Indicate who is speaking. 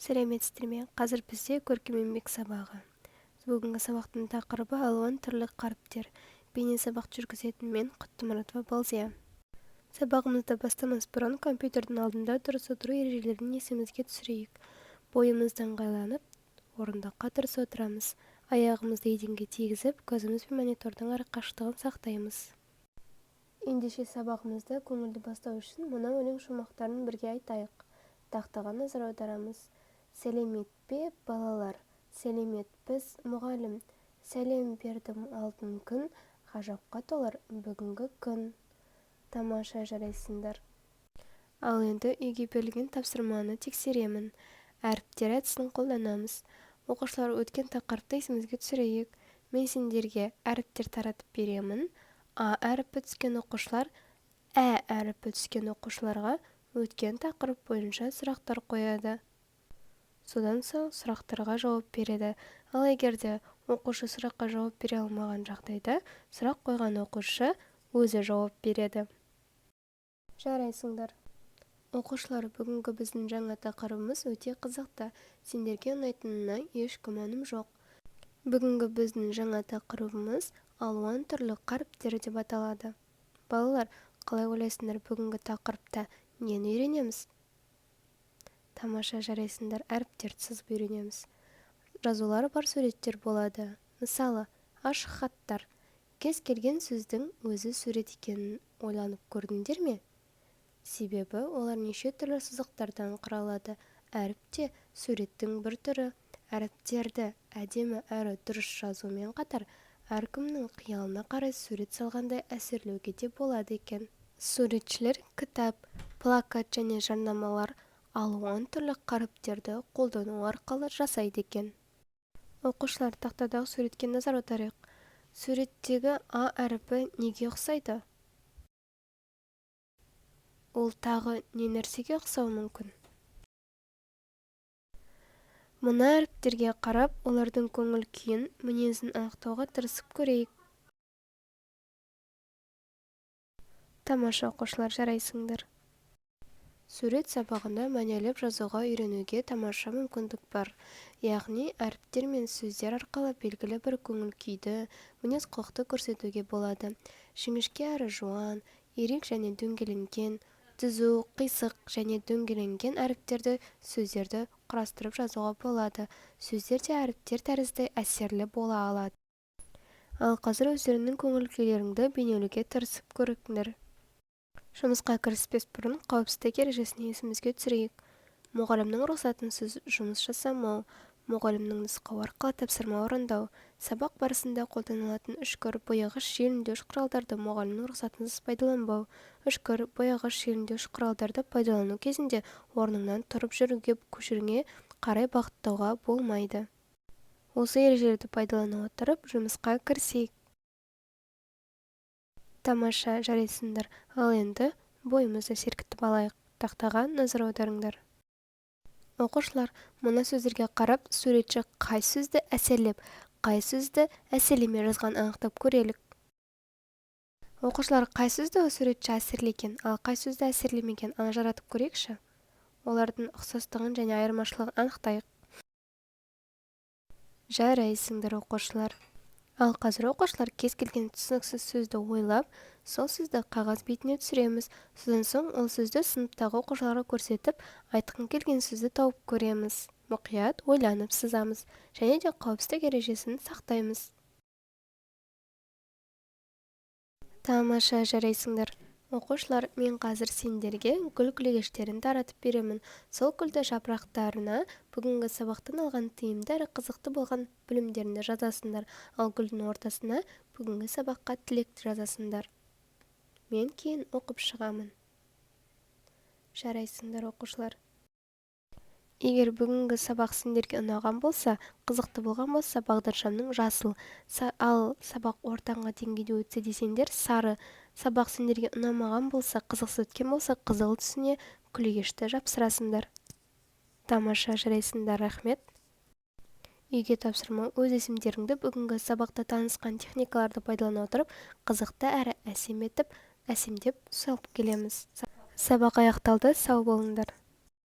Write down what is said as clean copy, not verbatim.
Speaker 1: Сәлеметсіздер ме? Қазір бізде көркем еңбек сабағы. Бүгінгі сабақтың тақырыбы алуан түрлі қаріптер. Бейне сабақ жүргізетін мен Құттымұратова Балзия. Сабағымызды бастамас бұрын компьютердің алдында дұрыс отыру ережелерін есімізге түсірейік. Бойымызды ыңғайланып, орындыққа дұрыс отырамыз. Аяғымызды еденге тигізіп, көзіміз бен монитордың арақашықтығын сақтаймыз. Ендеше сабағымызды көңілді бастау үшін мына өлең шумақтарын бірге айтайық. Тақтаға назар аударамыз. Сәлемет пе, балалар? Сәлеметпіз, мұғалім. Сәлем бердім алтын күн, ғажапқа толар бүгінгі күн. Тамаша, жарайсыңдар. Ал енді үйге берілген тапсырманы тексеремін. Әріптер әдісін қолданамыз. Оқушылар өткен тақырыпты есімізге түсірейік. Мен сендерге әріптер таратып беремін. А әріпі түскен оқушылар, Ә әріпі түскен оқушыларға өткен тақырып бойынша сұрақтар қояды. Содан соң сұрақтарға жауап береді. Ал егерде оқушы сұраққа жауап бере алмаған жағдайда, сұрақ қойған оқушы өзі жауап береді. Жарайсыңдар. Оқушылар, бүгінгі біздің жаңа тақырыбымыз өте қызықты. Сендерге ұнайтынына еш күмәнім жоқ. Бүгінгі біздің жаңа тақырыбымыз алуан түрлі қаріптер деп аталады. Балалар, қалай ойлайсыңдар, бүгінгі тақырыпта нені үйренеміз? Тамаша, жарайсыңдар, әріптерді сызып үйренеміз. Жазулар бар суреттер болады. Мысалы, ашық хаттар. Кез келген сөздің өзі сурет екенін ойланып көрдіңдер ме? Себебі олар неше түрлі сызықтардан құралады. Әріп те суреттің бір түрі. Әріптерді әдемі әрі дұрыс жазумен қатар, әркімнің қиялына қарай сурет салғандай әсерлеуге де болады екен. Суретшілер кітап, плакат және жарнамалар алуан түрлі қаріптерді қолдану арқылы жасайды екен. Оқушылар, тақтадағы суретке назар аударайық. Суреттегі А әріпі неге ұқсайды? Ол тағы не нәрсеге ұқсауы мүмкін? Мына әріптерге қарап, олардың көңіл күйін, мінезін анықтауға тырысып көрейік. Тамаша, оқушылар, жарайсыңдар. Сурет сабағында мәнерлеп жазуға үйренуге тамаша мүмкіндік бар. Яғни, әріптер мен сөздер арқылы белгілі бір көңіл күйді, мінез құлықты көрсетуге болады. Жіңішке әрі жуан, ирек және дөңгеленген, түзу, қисық және дөңгеленген әріптерді, сөздерді құрастырып жазуға болады. Сөздер де әріптер тәрізді әсерлі бола алады. Ал қазір өздерінің көңіл күйлеріңді бейнелеуге тырысып көріңдер. Жұмысқа кіріспес бұрын қауіпсіздік ережесін есімізге түсірейік. Мұғалімнің рұқсатынсыз жұмыс жасамау, мұғалімнің нұсқауы арқылы тапсырма орындау, сабақ барысында қолданылатын үшкір, бояғыш, желімдеуіш құралдарды мұғалімнің рұқсатынсыз пайдаланбау, үшкір, бояғыш, желімдеуіш құралдарды пайдалану кезінде орныңнан тұрып жүруге көшіріңе қарай бағыттауға болмайды. Осы ережелерді пайдалана отырып жұмысқа кірісейік. Тамаша, жарайсыңдар. Ал енді бойымызды сергітіп алайық. Тақтаға назар аударыңдар. Оқушылар, мына сөздерге қарап, суретші қай сөзді әсерлеп, қай сөзді әсерлемей жазған анықтап көрелік. Оқушылар, қай сөзді суретші әсерлеген, ал қай сөзді әсерлемеген ажыратып көрейікші. Олардың ұқсастығын және айырмашылығын анықтайық. Жарайсыңдар, оқушылар. Ал қазір оқушылар кез келген түсініксіз сөзді ойлап, сол сөзді қағаз бетіне түсіреміз. Содан соң ол сөзді сыныптағы оқушыларға көрсетіп, айтқың келген сөзді тауып көреміз. Мұқият ойланып сызамыз және де қауіпсіздік ережесін сақтаймыз. Тамаша, жарайсыңдар. Оқушылар, мен қазір сендерге гүл күлегештерін таратып беремін. Сол гүлді жапырақтарына бүгінгі сабақтан алған тиімді әрі қызықты болған білімдеріңді жазасыңдар. Ал гүлдің ортасына бүгінгі сабаққа тілекті жазасыңдар. Мен кейін оқып шығамын. Жарайсыңдар, оқушылар. Егер бүгінгі сабақ сендерге ұнаған болса, қызықты болған болса, бағдаршамның жасыл, ал сабақ ортаңғы деңгейде өтсе десеңдер, сары, сабақ сендерге ұнамаған болса, қызықсыз өткен болса, қызыл түсіне күлегешті жапсырасыңдар. Тамаша, жарайсыңдар, рахмет. Үйге тапсырма, өз есімдеріңді бүгінгі сабақта танысқан техникаларды пайдалана отырып, қызықты әрі әсемдеп салып келеміз. Сабақ аяқталды, сау болыңдар.